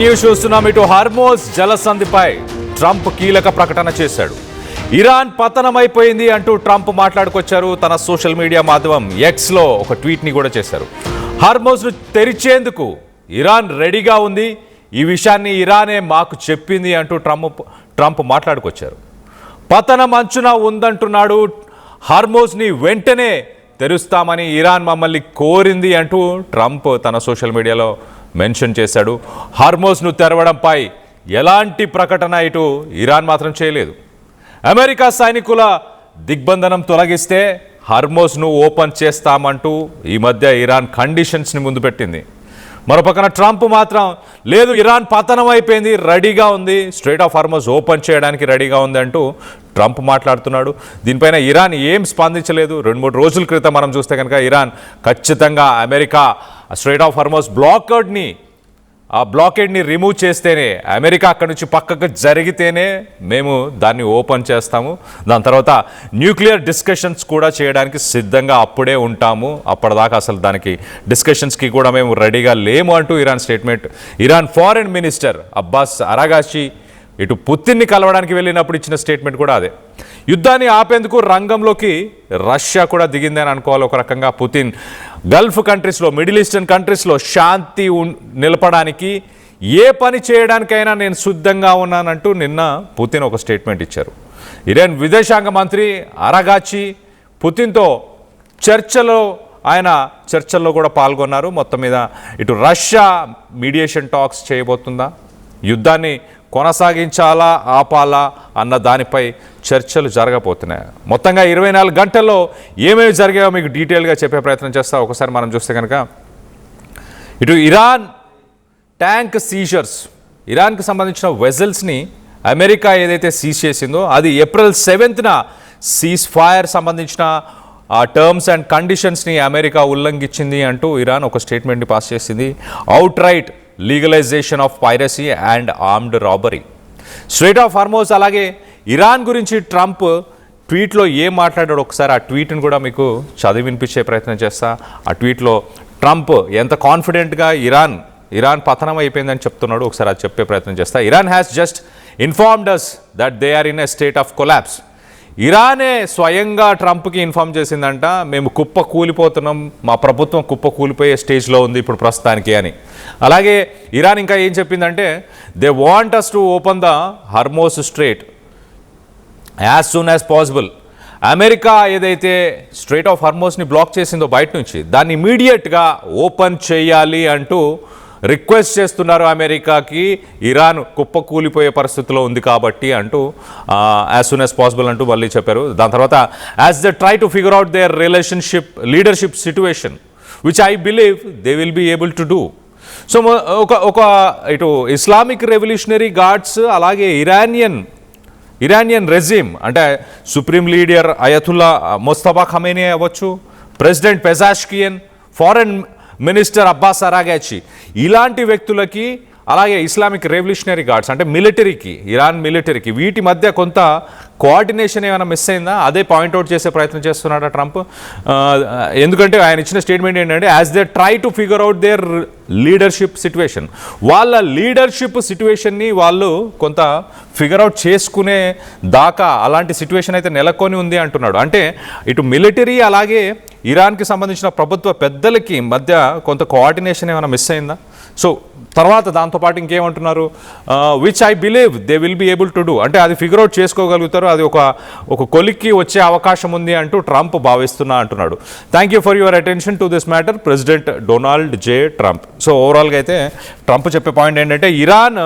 News చూస్తున్నాం. ఇటు Hormuz జలసంధిపై Trump కీలక ప్రకటన చేశాడు. ఇరాన్ పతనమైపోయింది అంటూ ట్రంప్ మాట్లాడుకొచ్చారు. తన సోషల్ మీడియా మాధ్యమం ఎక్స్లో ఒక ట్వీట్ని కూడా చేశారు. హార్మోజ్ను తెరిచేందుకు ఇరాన్ రెడీగా ఉంది, ఈ విషయాన్ని ఇరానే మాకు చెప్పింది అంటూ ట్రంప్ మాట్లాడుకొచ్చారు. పతనం అంచున ఉందంటున్నాడు. హార్మోజ్ని వెంటనే తెరుస్తామని ఇరాన్ మమ్మల్ని కోరింది అంటూ ట్రంప్ తన సోషల్ మీడియాలో మెన్షన్ చేశాడు. హార్మోజ్ను తెరవడంపై ఎలాంటి ప్రకటన ఇటు ఇరాన్ మాత్రం చేయలేదు. అమెరికా సైనికుల దిగ్బంధనం తొలగిస్తే హార్మోజ్ను ఓపెన్ చేస్తామంటూ ఈ మధ్య ఇరాన్ కండిషన్స్ని ముందు పెట్టింది. మరోపక్కన ట్రంప్ మాత్రం లేదు, ఇరాన్ పతనం అయిపోయింది, రెడీగా ఉంది, స్ట్రైట్ ఆఫ్ హార్మోజ్ ఓపెన్ చేయడానికి రెడీగా ఉంది అంటూ ట్రంప్ మాట్లాడుతున్నాడు. దీనిపైన ఇరాన్ ఏం స్పందించలేదు. 2-3 రోజుల క్రితం మనం చూస్తే కనుక ఇరాన్ ఖచ్చితంగా అమెరికా స్ట్రైట్ ఆఫ్ హార్మోజ్ బ్లాకేడ్ని రిమూవ్ చేస్తేనే, అమెరికా అక్కడి నుంచి పక్కకు జరిగితేనే మేము దాన్ని ఓపెన్ చేస్తాము, దాని తర్వాత న్యూక్లియర్ డిస్కషన్స్ కూడా చేయడానికి సిద్ధంగా అప్పుడే ఉంటాము, అప్పటిదాకా అసలు దానికి డిస్కషన్స్కి కూడా మేము రెడీగా లేము అంటూ Iran statement. Iran foreign minister Abbas Araghchi ఇటు పుతిన్ని కలవడానికి వెళ్ళినప్పుడు ఇచ్చిన స్టేట్మెంట్ కూడా అదే. యుద్ధాన్ని ఆపేందుకు రంగంలోకి రష్యా కూడా దిగింది అని అనుకోవాలి ఒక రకంగా. పుతిన్ గల్ఫ్ కంట్రీస్లో, మిడిల్ ఈస్టర్న్ కంట్రీస్లో శాంతి నిలపడానికి ఏ పని చేయడానికైనా నేను సిద్ధంగా ఉన్నానంటూ నిన్న పుతిన్ ఒక స్టేట్మెంట్ ఇచ్చారు. ఇరాన్ విదేశాంగ మంత్రి అరాగాచి పుతిన్తో చర్చల్లో కూడా పాల్గొన్నారు. మొత్తం మీద ఇటు రష్యా మీడియేషన్ టాక్స్ చేయబోతుందా, యుద్ధాన్ని కొనసాగించాలా ఆపాలా అన్న దానిపై చర్చలు జరగబోతున్నాయి. మొత్తంగా 24 గంటల్లో ఏమేమి జరిగాయో మీకు డీటెయిల్గా చెప్పే ప్రయత్నం చేస్తా. ఒకసారి మనం చూస్తే కనుక ఇటు ఇరాన్ ట్యాంక్ సీజర్స్, ఇరాన్కి సంబంధించిన వెజల్స్ని అమెరికా ఏదైతే సీజ్ చేసిందో అది ఏప్రిల్ 7న సీజ్ ఫైర్ సంబంధించిన ఆ టర్మ్స్ అండ్ కండిషన్స్ని అమెరికా ఉల్లంఘించింది అంటూ ఇరాన్ ఒక స్టేట్మెంట్ని పాస్ చేసింది. Out right legalisation of piracy and armed robbery. Straight of Hormuz అలాగే ఇరాన్ గురించి ట్రంప్ ట్వీట్లో ఏం మాట్లాడాడు ఒకసారి ఆ ట్వీట్ని కూడా మీకు చదివి వినిపించే ప్రయత్నం చేస్తా. ఆ ట్వీట్లో ట్రంప్ ఎంత కాన్ఫిడెంట్గా ఇరాన్ పతనం అయిపోయిందని చెప్తున్నాడు, ఒకసారి అది చెప్పే ప్రయత్నం చేస్తా. Iran has just informed us that they are in a state of collapse. ఇరానే స్వయంగా ట్రంప్కి ఇన్ఫార్మ్ చేసిందంట, మేము కుప్ప కూలిపోతున్నాం, మా ప్రభుత్వం కుప్ప కూలిపోయే స్టేజ్లో ఉంది ఇప్పుడు ప్రస్తుతానికి అని. అలాగే ఇరాన్ ఇంకా ఏం చెప్పిందంటే they want us to open the Hormuz strait as soon as possible. America ఏదైతే స్ట్రైట్ ఆఫ్ హార్మోజ్ని బ్లాక్ చేసిందో బయట నుంచి, దాన్ని ఇమీడియట్గా ఓపెన్ చేయాలి అంటూ రిక్వెస్ట్ చేస్తున్నారు అమెరికాకి. ఇరాన్ కుప్పకూలిపోయే పరిస్థితిలో ఉంది కాబట్టి అంటూ యాజ్ సూన్ యాజ్ పాసిబుల్ అంటూ మళ్ళీ చెప్పారు. దాని తర్వాత as they try to figure out their leadership situation which I believe they will be able to do. So ఒక ఇటు ఇస్లామిక్ రెవల్యూషనరీ గార్డ్స్ అలాగే ఇరానియన్ రెజిమ్ అంటే supreme leader Ayatollah Mustafa Khamenei అవ్వచ్చు, president Pezeshkian, foreign minister Abbas Araghchi, ఇలాంటి వ్యక్తులకి అలాగే Islamic Revolutionary guards అంటే మిలిటరీకి, ఇరాన్ మిలిటరీకి వీటి మధ్య కొంత కోఆర్డినేషన్ ఏమైనా మిస్ అయిందా అదే పాయింట్అవుట్ చేసే ప్రయత్నం చేస్తున్నాడు ట్రంప్. ఎందుకంటే ఆయన ఇచ్చిన స్టేట్మెంట్ ఏంటంటే as they try to figure out their leadership situation, వాళ్ళ లీడర్షిప్ సిట్యుయేషన్ని వాళ్ళు కొంత ఫిగర్ అవుట్ చేసుకునే దాకా అలాంటి సిట్యుయేషన్ అయితే నెలకొని ఉంది అంటున్నాడు. అంటే ఇటు మిలిటరీ అలాగే ఇరాన్కి సంబంధించిన ప్రభుత్వ పెద్దలకి మధ్య కొంత కోఆర్డినేషన్ ఏమైనా మిస్ అయిందా. సో తర్వాత దాంతోపాటు ఇంకేమంటున్నారు, which I believe they will be able to do, అంటే అది ఫిగర్ అవుట్ చేసుకోగలుగుతారు, అది ఒక కొలిక్కి వచ్చే అవకాశం ఉంది అంటూ ట్రంప్ భావిస్తున్నా అంటున్నాడు. Thank you for your attention to this matter president Donald J Trump. So ఓవరాల్గా అయితే ట్రంప్ చెప్పే పాయింట్ ఏంటంటే ఇరాన్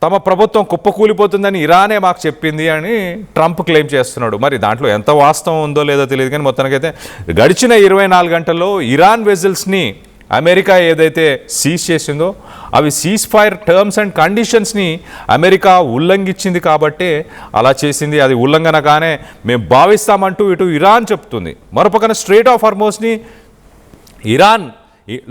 తమ ప్రభుత్వం కుప్పకూలిపోతుందని ఇరానే మాకు చెప్పింది అని ట్రంప్ క్లెయిమ్ చేస్తున్నాడు. మరి దాంట్లో ఎంత వాస్తవం ఉందో లేదో తెలియదు, కానీ మొత్తానికైతే గడిచిన 24 గంటల్లో ఇరాన్ వెజల్స్ని అమెరికా ఏదైతే సీజ్ చేసిందో అవి సీజ్ ఫైర్ టర్మ్స్ అండ్ కండిషన్స్ని అమెరికా ఉల్లంఘించింది కాబట్టే అలా చేసింది, అది ఉల్లంఘనగానే మేము భావిస్తామంటూ ఇటు ఇరాన్ చెప్తుంది. మరోపక్కన స్ట్రైట్ ఆఫ్ హార్మోజ్ని ఇరాన్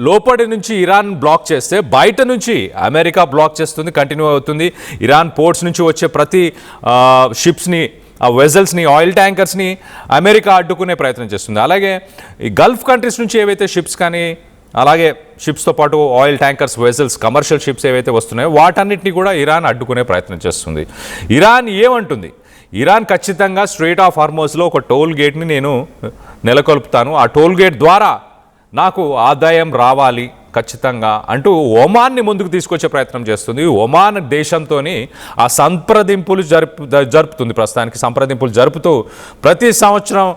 లోపటి నుంచి ఇరాన్ బ్లాక్ చేస్తే బయట నుంచి అమెరికా బ్లాక్ చేస్తుంది, కంటిన్యూ అవుతుంది. ఇరాన్ పోర్ట్స్ నుంచి వచ్చే ప్రతి షిప్స్ని, ఆ వెజల్స్ని, ఆయిల్ ట్యాంకర్స్ని అమెరికా అడ్డుకునే ప్రయత్నం చేస్తుంది. అలాగే ఈ గల్ఫ్ కంట్రీస్ నుంచి ఏవైతే షిప్స్ కానీ అలాగే షిప్స్తో పాటు oil tankers, vessels, commercial ships ఏవైతే వస్తున్నాయో వాటన్నిటిని కూడా ఇరాన్ అడ్డుకునే ప్రయత్నం చేస్తుంది. ఇరాన్ ఏమంటుంది? ఇరాన్ ఖచ్చితంగా స్ట్రెయిట్ ఆఫ్ హార్మోజ్లో ఒక టోల్ గేట్ని నేను నెలకొల్పుతాను, ఆ టోల్ గేట్ ద్వారా నాకు ఆదాయం రావాలి ఖచ్చితంగా అంటూ ఒమాన్ని ముందుకు తీసుకొచ్చే ప్రయత్నం చేస్తుంది. ఒమాన్ దేశంతో ఆ సంప్రదింపులు జరుపుతుంది. ప్రస్తుతానికి సంప్రదింపులు జరుపుతూ ప్రతి సంవత్సరం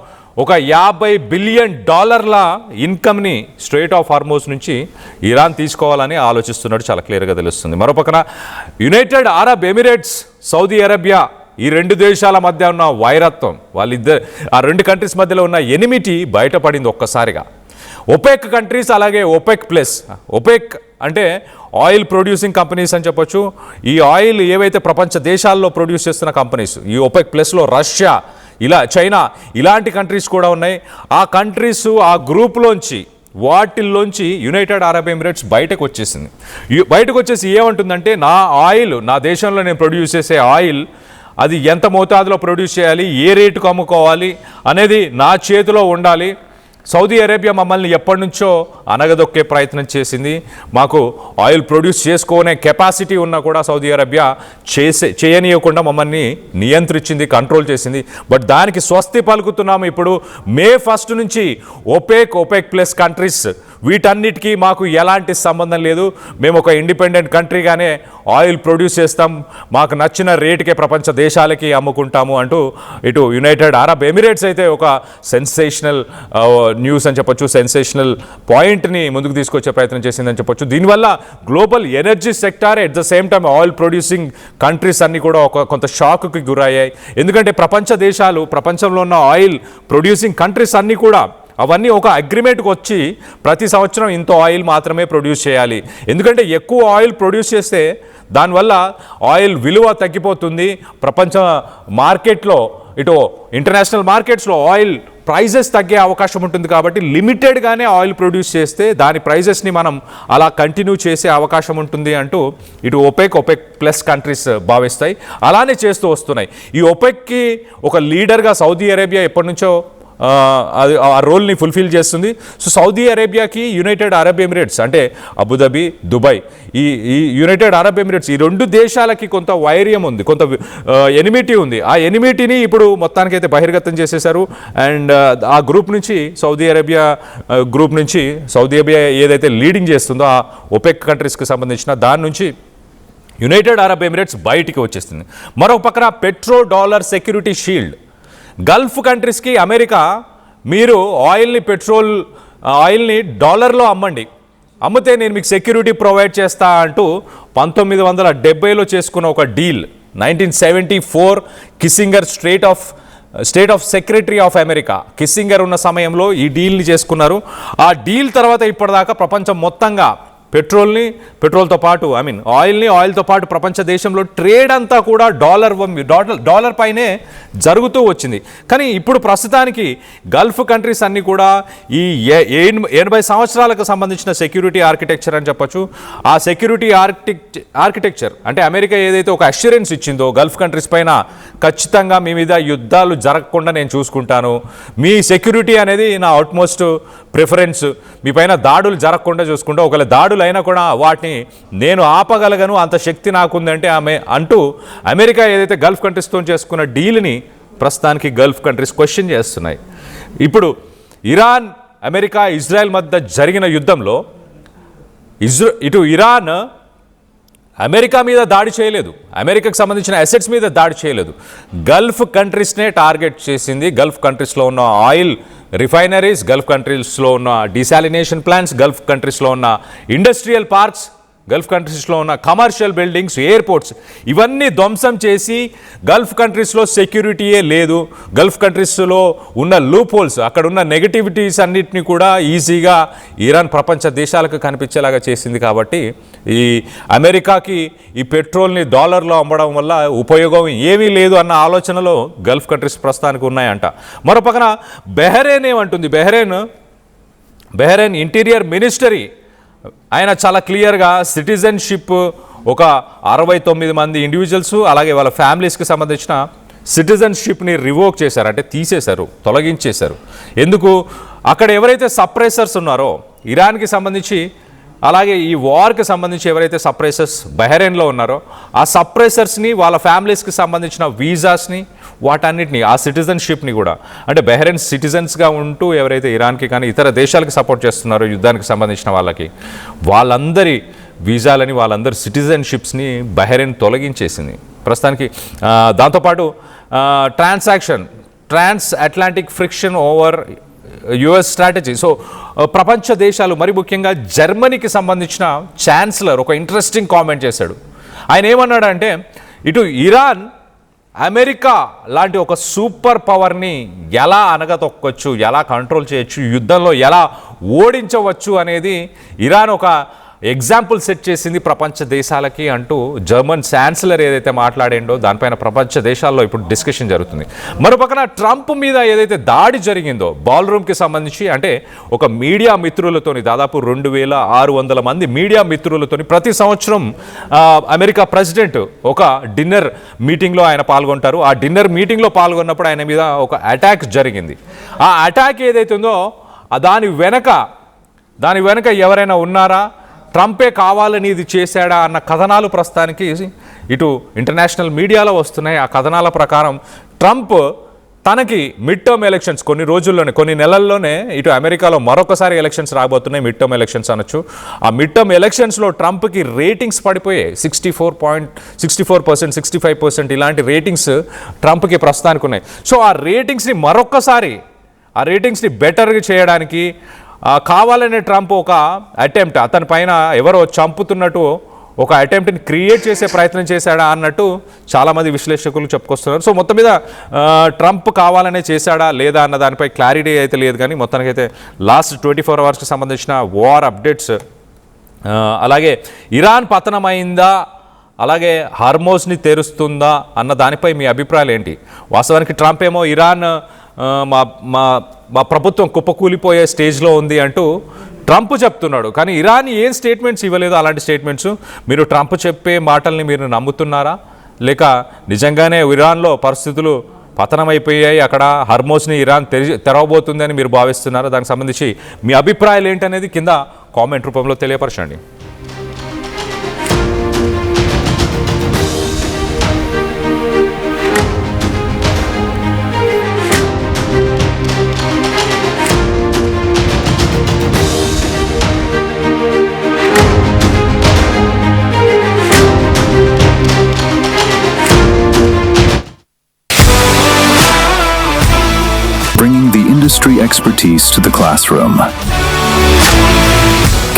ఒక $50 బిలియన్ ఇన్కమ్ని స్ట్రెయిట్ ఆఫ్ హార్మోజ్ నుంచి ఇరాన్ తీసుకోవాలని ఆలోచిస్తున్నట్టు చాలా క్లియర్గా తెలుస్తుంది. మరోపక్కన United Arab Emirates, Saudi Arabia, ఈ రెండు దేశాల మధ్య ఉన్న వైరత్వం, ఆ రెండు కంట్రీస్ మధ్యలో ఉన్న ఎనిమిటీ బయటపడింది ఒక్కసారిగా. ఒపెక్ కంట్రీస్ అలాగే ఒపెక్ ప్లస్, ఒపెక్ అంటే ఆయిల్ ప్రొడ్యూసింగ్ కంపెనీస్ అని చెప్పొచ్చు. ఈ ఆయిల్ ఏవైతే ప్రపంచ దేశాల్లో ప్రొడ్యూస్ చేస్తున్న కంపెనీస్, ఈ ఒపెక్ ప్లస్లో రష్యా, చైనా ఇలాంటి కంట్రీస్ కూడా ఉన్నాయి. ఆ కంట్రీస్ ఆ గ్రూప్లోంచి వాటిల్లోంచి యునైటెడ్ అరబ్ ఎమిరేట్స్ బయటకు వచ్చేసింది. బయటకు వచ్చేసి ఏమంటుందంటే, నా ఆయిల్, నా దేశంలో నేను ప్రొడ్యూస్ చేసే ఆయిల్ అది ఎంత మోతాదులో ప్రొడ్యూస్ చేయాలి, ఏ రేటుకు అమ్ముకోవాలి అనేది నా చేతిలో ఉండాలి. సౌదీ అరేబియా మమ్మల్ని ఎప్పటి నుంచో అనగదొక్కే ప్రయత్నం చేసింది. మాకు ఆయిల్ ప్రొడ్యూస్ చేసుకునే కెపాసిటీ ఉన్నా కూడా సౌదీ అరేబియా చేయనీయకుండా మమ్మల్ని నియంత్రించింది, కంట్రోల్ చేసింది. బట్ దానికి స్వస్తి పలుకుతున్నాము ఇప్పుడు. మే 1 నుంచి ఒపెక్ ప్లస్ కంట్రీస్ వీటన్నిటికీ మాకు ఎలాంటి సంబంధం లేదు. మేము ఒక ఇండిపెండెంట్ కంట్రీగానే ఆయిల్ ప్రొడ్యూస్ చేస్తాం, మాకు నచ్చిన రేటుకే ప్రపంచ దేశాలకి అమ్ముకుంటాము అంటూ ఇటు యునైటెడ్ అరబ్ ఎమిరేట్స్ అయితే ఒక సెన్సేషనల్ న్యూస్ అని చెప్పొచ్చు, సెన్సేషనల్ పాయింట్ని ముందుకు తీసుకొచ్చే ప్రయత్నం చేసిందని చెప్పొచ్చు. దీనివల్ల global energy sector at the same time oil producing countries అన్నీ కూడా కొంత షాక్కి గురయ్యాయి. ఎందుకంటే ప్రపంచ దేశాలు, ప్రపంచంలో ఉన్న ఆయిల్ ప్రొడ్యూసింగ్ కంట్రీస్ అన్నీ కూడా అవన్నీ ఒక అగ్రిమెంట్కి వచ్చి ప్రతి సంవత్సరం ఇంత ఆయిల్ మాత్రమే ప్రొడ్యూస్ చేయాలి. ఎందుకంటే ఎక్కువ ఆయిల్ ప్రొడ్యూస్ చేస్తే దానివల్ల ఆయిల్ విలువ తగ్గిపోతుంది. ప్రపంచ మార్కెట్లో, ఇటు ఇంటర్నేషనల్ మార్కెట్స్లో ఆయిల్ ప్రైజెస్ తగ్గే అవకాశం ఉంటుంది. కాబట్టి లిమిటెడ్గానే ఆయిల్ ప్రొడ్యూస్ చేస్తే దాని ప్రైజెస్ని మనం అలా కంటిన్యూ చేసే అవకాశం ఉంటుంది అంటూ ఇటు ఒపెక్ ప్లస్ కంట్రీస్ భావిస్తాయి. అలానే చేస్తూ వస్తున్నాయి. ఈ ఒపెక్కి ఒక లీడర్గా సౌదీ అరేబియా ఎప్పటి నుంచో అది ఆ రోల్ని ఫుల్ఫిల్ చేస్తుంది. సో సౌదీ అరేబియాకి యునైటెడ్ అరబ్ ఎమిరేట్స్ అంటే అబుదాబి, దుబాయ్, ఈ యునైటెడ్ అరబ్ ఎమిరేట్స్ ఈ రెండు దేశాలకి కొంత వైర్యం ఉంది, కొంత ఎనిమిటీ ఉంది. ఆ ఎనిమిటీని ఇప్పుడు మొత్తానికైతే బహిర్గతం చేసేశారు. అండ్ ఆ గ్రూప్ నుంచి సౌదీ అరేబియా ఏదైతే లీడింగ్ చేస్తుందో ఆ ఒపెక్ కంట్రీస్కి సంబంధించిన దాని నుంచి యునైటెడ్ అరబ్ ఎమిరేట్స్ బయటికి వచ్చేస్తుంది. మరొక పక్కన petrodollar security shield, Gulf కంట్రీస్కి అమెరికా మీరు ఆయిల్ని డాలర్లో అమ్మితే నేను మీకు సెక్యూరిటీ ప్రొవైడ్ చేస్తా అంటూ 1970లో చేసుకున్న ఒక deal, 1974 Kissinger state of secretary of America Kissinger ఉన్న సమయంలో ఈ డీల్ని చేసుకున్నారు. ఆ డీల్ తర్వాత ఇప్పటిదాకా ప్రపంచం మొత్తంగా పెట్రోల్తో పాటు ఆయిల్తో పాటు ప్రపంచ దేశంలో ట్రేడ్ అంతా కూడా డాలర్ పైనే జరుగుతూ వచ్చింది. కానీ ఇప్పుడు ప్రస్తుతానికి గల్ఫ్ కంట్రీస్ అన్నీ కూడా ఈ 80 సంవత్సరాలకు సంబంధించిన సెక్యూరిటీ ఆర్కిటెక్చర్ అని చెప్పొచ్చు. ఆ సెక్యూరిటీ ఆర్కిటెక్చర్ అంటే అమెరికా ఏదైతే ఒక అష్యూరెన్స్ ఇచ్చిందో గల్ఫ్ కంట్రీస్ పైన, ఖచ్చితంగా మీ మీద యుద్ధాలు జరగకుండా నేను చూసుకుంటాను, మీ సెక్యూరిటీ అనేది నా అవుట్మోస్ట్ ప్రిఫరెన్స్, మీ పైన దాడులు జరగకుండా చూసుకుంటా, ఒకవేళ దాడులు అయినా కూడా వాటిని నేను ఆపగలగను, అంత శక్తి నాకుందంటే అంటూ అమెరికా ఏదైతే గల్ఫ్ కంట్రీస్తో చేసుకున్న డీల్ని ప్రస్తుతానికి గల్ఫ్ కంట్రీస్ క్వశ్చన్ చేస్తున్నాయి. ఇప్పుడు ఇరాన్, అమెరికా, ఇజ్రాయెల్ మధ్య జరిగిన యుద్ధంలో ఇటు ఇరాన్ అమెరికా మీద దాడి చేయలేదు, అమెరికాకు సంబంధించిన అసెట్స్ మీద దాడి చేయలేదు, గల్ఫ్ కంట్రీస్నే టార్గెట్ చేసింది. గల్ఫ్ కంట్రీస్లో ఉన్న ఆయిల్ రిఫైనరీస్, గల్ఫ్ కంట్రీస్లో ఉన్న డిసాలినేషన్ ప్లాంట్స్, గల్ఫ్ కంట్రీస్లో ఉన్న ఇండస్ట్రియల్ పార్క్స్, గల్ఫ్ కంట్రీస్లో ఉన్న కమర్షియల్ బిల్డింగ్స్, ఎయిర్పోర్ట్స్ ఇవన్నీ ధ్వంసం చేసి గల్ఫ్ కంట్రీస్లో సెక్యూరిటీయే లేదు, గల్ఫ్ కంట్రీస్లో ఉన్న లూప్ హోల్స్, అక్కడ ఉన్న నెగటివిటీస్ అన్నిటినీ కూడా ఈజీగా ఇరాన్ ప్రపంచ దేశాలకు కనిపించేలాగా చేసింది. కాబట్టి ఈ అమెరికాకి ఈ పెట్రోల్ని డాలర్లో అమ్మడం వల్ల ఉపయోగం ఏమీ లేదు అన్న ఆలోచనలో గల్ఫ్ కంట్రీస్ ప్రస్తుతానికి ఉన్నాయంట. మరో పక్కన బెహ్రెయిన్ ఏమంటుంది, బెహ్రెయిన్ ఇంటీరియర్ మినిస్టరీ ఆయన చాలా క్లియర్గా సిటిజన్షిప్ ఒక 69 మంది ఇండివిజువల్స్ అలాగే వాళ్ళ ఫ్యామిలీస్కి సంబంధించిన సిటిజన్షిప్ని రివోక్ చేశారు, అంటే తీసేశారు, తొలగించేశారు. ఎందుకు? అక్కడ ఎవరైతే సప్రెసర్స్ ఉన్నారో, ఇరాన్కి సంబంధించి అలాగే ఈ వార్కి సంబంధించి ఎవరైతే సప్రెసర్స్ బహ్రెయిన్లో ఉన్నారో ఆ సప్రెసర్స్ని వాళ్ళ ఫ్యామిలీస్కి సంబంధించిన వీసాస్ని వాటన్నిటిని ఆ సిటిజన్షిప్ని కూడా అంటే బహ్రెయిన్ సిటిజన్స్గా ఉంటూ ఎవరైతే ఇరాన్కి కానీ ఇతర దేశాలకు సపోర్ట్ చేస్తున్నారో యుద్ధానికి సంబంధించిన వాళ్ళందరి వీసాలని వాళ్ళందరి సిటిజన్షిప్స్ని బహ్రెయిన్ తొలగించేసింది ప్రస్తుతానికి. దాంతోపాటు trans Atlantic friction over US strategy. So ప్రపంచ దేశాలు మరి ముఖ్యంగా జర్మనీకి సంబంధించిన ఛాన్సలర్ ఒక ఇంట్రెస్టింగ్ కామెంట్ చేశాడు. ఆయన ఏమన్నాడంటే ఇటు ఇరాన్ అమెరికా లాంటి ఒక సూపర్ పవర్ని ఎలా అనగతొక్కవచ్చు, ఎలా కంట్రోల్ చేయొచ్చు, యుద్ధంలో ఎలా ఓడించవచ్చు అనేది ఇరాన్ ఒక ఎగ్జాంపుల్ సెట్ చేసింది ప్రపంచ దేశాలకి అంటూ జర్మన్ ఛాన్సలర్ ఏదైతే మాట్లాడిండో దానిపైన ప్రపంచ దేశాల్లో ఇప్పుడు డిస్కషన్ జరుగుతుంది. మరోపక్కన ట్రంప్ మీద ఏదైతే దాడి జరిగిందో బాల్ రూమ్కి సంబంధించి అంటే ఒక మీడియా మిత్రులతోని దాదాపు 2600 మంది మీడియా మిత్రులతోని ప్రతి సంవత్సరం అమెరికా ప్రెసిడెంట్ ఒక డిన్నర్ మీటింగ్లో ఆయన పాల్గొంటారు. ఆ డిన్నర్ మీటింగ్లో పాల్గొన్నప్పుడు ఆయన మీద ఒక అటాక్ జరిగింది. ఆ అటాక్ ఏదైతే ఉందో దాని వెనక ఎవరైనా ఉన్నారా, ట్రంపే కావాలని ఇది చేశాడా అన్న కథనాలు ప్రస్తుతానికి ఇటు ఇంటర్నేషనల్ మీడియాలో వస్తున్నాయి. ఆ కథనాల ప్రకారం ట్రంప్ తనకి మిడ్ టర్మ్ ఎలక్షన్స్ కొన్ని నెలల్లోనే ఇటు అమెరికాలో మరొకసారి ఎలక్షన్స్ రాబోతున్నాయి. మిడ్ టర్మ్ ఎలక్షన్స్ అనొచ్చు. ఆ మిడ్ టర్మ్ ఎలక్షన్స్లో ట్రంప్కి రేటింగ్స్ పడిపోయాయి. 64%, 65% ఇలాంటి రేటింగ్స్ ట్రంప్కి ప్రస్తుతానికి ఉన్నాయి. సో ఆ రేటింగ్స్ని బెటర్గా చేయడానికి కావాలనే ట్రంప్ ఒక అటెంప్ట్ అతని పైన ఎవరో చంపుతున్నట్టు ఒక అటెంప్ట్ని క్రియేట్ చేసే ప్రయత్నం చేశాడా అన్నట్టు చాలామంది విశ్లేషకులు చెప్పుకొస్తున్నారు. సో మొత్తం మీద ట్రంప్ కావాలనే చేశాడా లేదా అన్న దానిపై క్లారిటీ అయితే లేదు. కానీ మొత్తానికైతే లాస్ట్ 24 అవర్స్కి సంబంధించిన వార్ అప్డేట్స్, అలాగే ఇరాన్ పతనమైందా, అలాగే హార్మోజ్ని తెరుస్తుందా అన్న దానిపై మీ అభిప్రాయాలు ఏంటి? వాస్తవానికి ట్రంప్ ఏమో ఇరాన్ మా ప్రభుత్వం కుప్పకూలిపోయే స్టేజ్లో ఉంది అంటూ ట్రంప్ చెప్తున్నాడు. కానీ ఇరాన్ ఏం స్టేట్మెంట్స్ ఇవ్వలేదు. అలాంటి స్టేట్మెంట్స్ మీరు ట్రంప్ చెప్పే మాటల్ని మీరు నమ్ముతున్నారా, లేక నిజంగానే ఇరాన్లో పరిస్థితులు పతనమైపోయాయి, అక్కడ హార్మోజ్ని ఇరాన్ తెరవబోతుంది అని మీరు భావిస్తున్నారా? దానికి సంబంధించి మీ అభిప్రాయాలు ఏంటనేది కింద కామెంట్ రూపంలో తెలియపరచండి. Bringing the industry expertise to the classroom.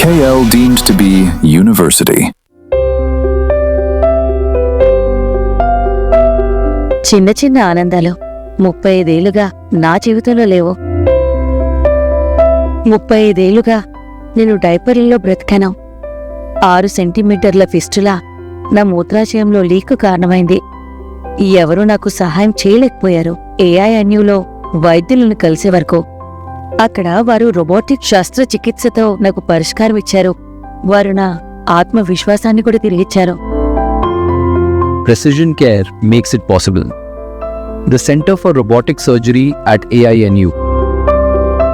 KL deemed to be university. చిన్న చిన్న ఆనందాలు 35 ఏళ్లుగా నా జీవితంలో లేవు. 35 ఏళ్లుగా నేను డైపర్లలో బ్రతికాను. 6 సెంటీమీటర్ల ఫిస్టులా నా మూత్రాశయంలో లీక్ కారణమైంది. ఎవరూ నాకు సహాయం చేయలేకపోయారు. AINUలో వైద్యులను కలిసే వరకు అక్కడ వారు రోబోటిక్ శస్త్రచికిత్సతో నాకు పరిష్కారం ఇచ్చారు. వారు నా ఆత్మవిశ్వాసాన్ని కూడా తిరిగిచ్చారు. Precision care makes it possible. The Center for Robotic Surgery at AINU